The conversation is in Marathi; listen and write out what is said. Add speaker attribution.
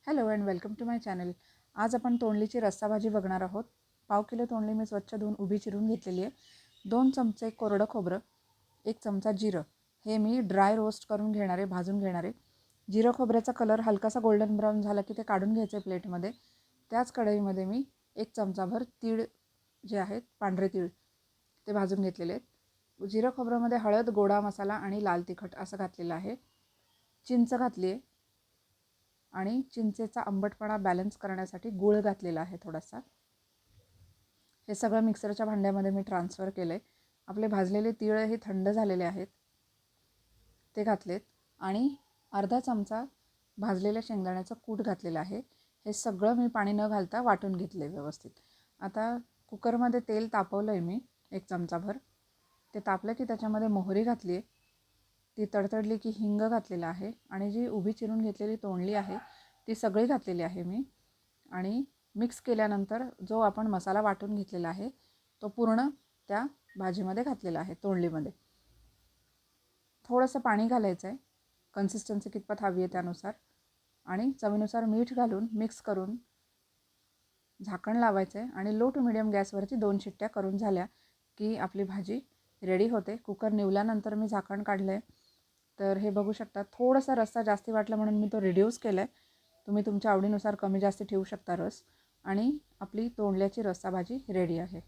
Speaker 1: Hello and welcome to my channel. आज आपण तोंडलीची रस्सा भाजी बघणार आहोत. पाव किलो तोंडली मी स्वच्छ धुवून उभी चिरून घेतलेली आहे. 2 चमचे कोरडं खोबरं, 1 चमचा जिरं हे मी ड्राय रोस्ट करून घेणार आहे, भाजून घेणार आहे. जिरं खोबऱ्याचा कलर हलकासा गोल्डन ब्राऊन झाला की ते काढून घ्यायचं प्लेटमध्ये. त्याच कढईमध्ये मी 1 चमचाभर तीळ जे आहेत पांढरे तीळ ते भाजून घेतलेले आहेत. जिरं खोबऱ्यामध्ये हळद, गोडा मसाला आणि लाल तिखट असं घातलेलं आहे. चिंच घातली आहे आणि चिंचेचा आंबटपणा बॅलन्स करण्यासाठी गूळ घातलेला आहे थोडासा. हे सगळं मिक्सरच्या भांड्यामध्ये मी ट्रान्सफर केलं आहे. आपले भाजलेले तीळ हे थंड झालेले आहेत, ते घातलेत आणि अर्धा चमचा भाजलेल्या शेंगदाण्याचं कूट घातलेलं आहे. हे सगळं मी पाणी न घालता वाटून घेतलं आहे व्यवस्थित. आता कुकरमध्ये तेल तापवलं आहे मी 1 चमचाभर. ते तापलं की त्याच्यामध्ये मोहरी घातली आहे. ती तडतडली की हिंग घातलेला आहे आणि जी उभी चिरून घेतलेली तोंडली आहे ती सगळी घातलेली आहे मी. आणि मिक्स केल्यानंतर जो आपण मसाला वाटून घेतलेला आहे तो पूर्ण त्या भाजीमध्ये घातलेला आहे, तोंडलीमध्ये. थोडंसं पाणी घालायचं आहे, कन्सिस्टन्सी कितपत हवी आहे त्यानुसार, आणि चवीनुसार मीठ घालून मिक्स करून झाकण लावायचं आहे आणि लो टू मिडियम गॅसवरती 2 शिट्ट्या करून झाल्या की आपली भाजी रेडी होते. कुकर निवल्यानंतर मी झाकण काढलं आहे. तर हे बघू शकता, थोडासा रस्सा जास्ती वाटला म्हणून मी तो रिड्यूस केला आहे. तुम्ही तुमच्या आवडीनुसार कमी जास्त ठेवू शकता रस. आणि आपली तोंडल्याची रस्सा भाजी रेडी आहे.